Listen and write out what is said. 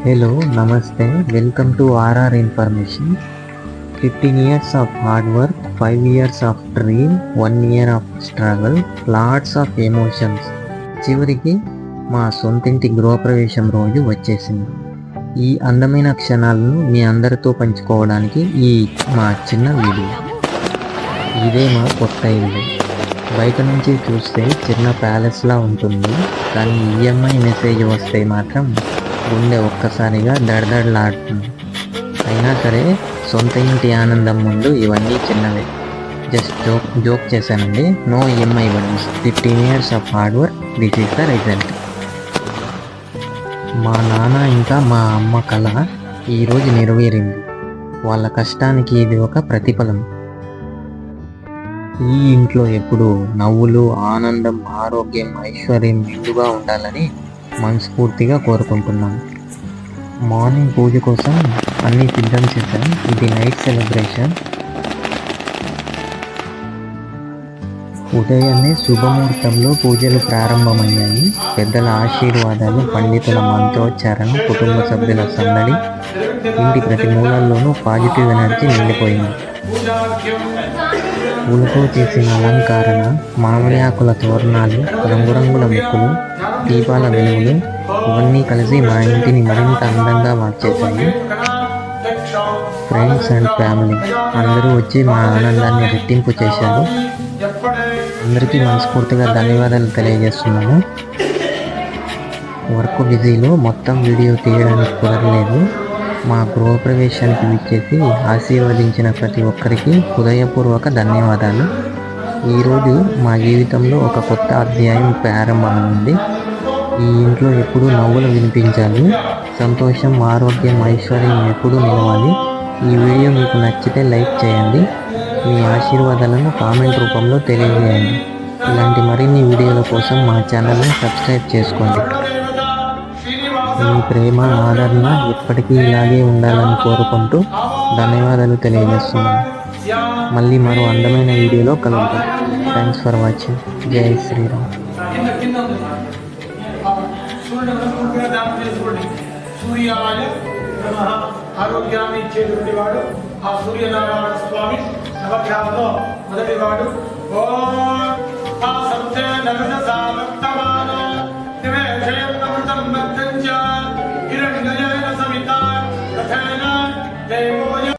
Hello, Namaste. Welcome to RR Information. 15 years of hard work, 5 years of dream, 1 year of struggle, lots of emotions. చివరికి మా సొంతింటి గృహప్రవేశం రోజు వచ్చేసింది. ఈ అందమైన క్షణాలను మీ అందరితో పంచుకోవడానికి ఈ మా చిన్న వీడియో. ఇదే మా కొత్త ఇల్లు. బయట నుంచి చూస్తే చిన్న ప్యాలెస్లా ఉంటుంది, కానీ ఈఎంఐ మెసేజ్ వస్తే మాత్రం గుండె ఒక్కసారిగా దడదడలాడుతుంది. అయినా సరే సొంత ఇంటి ఆనందం ముందు ఇవన్నీ చిన్నవే. జస్ట్ జోక్ చేశానండి. No EMI burdens. 15 years of hard work, this is the result. మా నాన్న ఇంకా మా అమ్మ కళ ఈరోజు నెరవేరింది. వాళ్ళ కష్టానికి ఇది ఒక ప్రతిఫలం. ఈ ఇంట్లో ఎప్పుడు నవ్వులు, ఆనందం, ఆరోగ్యం, ఐశ్వర్యం నిండుగా ఉండాలని మనస్ఫూర్తిగా కోరుకుంటున్నాను. మార్నింగ్ పూజ కోసం అన్నీ సిద్ధం చేశాం. ఇది నైట్ సెలబ్రేషన్. ఉదయాన్నే శుభముహూర్తంలో పూజలు ప్రారంభమయ్యాయి. పెద్దల ఆశీర్వాదాలు, పండితుల మంత్రోచ్చారణ, కుటుంబ సభ్యుల సందడి, ఇంటి ప్రతి మూలల్లోనూ పాజిటివ్ ఎనర్జీ నిండిపోయింది. పూలతో చేసిన అలంకరణ, మామిడి ఆకుల తోరణాలు, రంగురంగుల ముక్కులు, దీపాల వెలుగులు ఇవన్నీ కలిసి మా ఇంటిని మరింత అందంగా మార్చేశాయి. ఫ్రెండ్స్ అండ్ ఫ్యామిలీ అందరూ వచ్చి మా ఆనందాన్ని రెట్టింపు చేశారు. అందరికీ మనస్ఫూర్తిగా ధన్యవాదాలు తెలియజేస్తున్నాను. వర్క్ బిజీలో మొత్తం వీడియో తీయడానికి కుదరలేదు. మా గృహప్రవేశానికి విచ్చేసి ఆశీర్వదించిన ప్రతి ఒక్కరికి హృదయపూర్వక ధన్యవాదాలు. ఈరోజు మా జీవితంలో ఒక కొత్త అధ్యాయం ప్రారంభమైంది. ఈ ఇంట్లో ఎప్పుడూ నవ్వులు వినిపించాలి. సంతోషం, ఆరోగ్యం, ఐశ్వర్యం ఎప్పుడూ నిలవాలి. ఈ వీడియో మీకు నచ్చితే లైక్ చేయండి. మీ ఆశీర్వాదాలను కామెంట్ రూపంలో తెలియజేయండి. ఇలాంటి మరిన్ని వీడియోల కోసం మా ఛానల్ని సబ్స్క్రైబ్ చేసుకోండి. మీ ప్రేమ, ఆదరణ ఎప్పటికీ ఇలాగే ఉండాలని కోరుకుంటూ ధన్యవాదాలు తెలియజేస్తున్నాను. మళ్ళీ మరో అందమైన వీడియోలో కలుద్దాం. Thanks for watching. జై శ్రీరామ్. సూర్యాయ నమః. ఆరోగ్యాన్ని ఇచ్చేటువంటి వాడు ఆ సూర్యనారాయణ స్వామి. నవగ్రహాల్లో మొదటి వాడు. ఓం ఆ సత్య నగద సావక్తమాన నివేశయన్నమృతం మధ్యంచ హిరణ్యయేన సవితా తథేన దేవ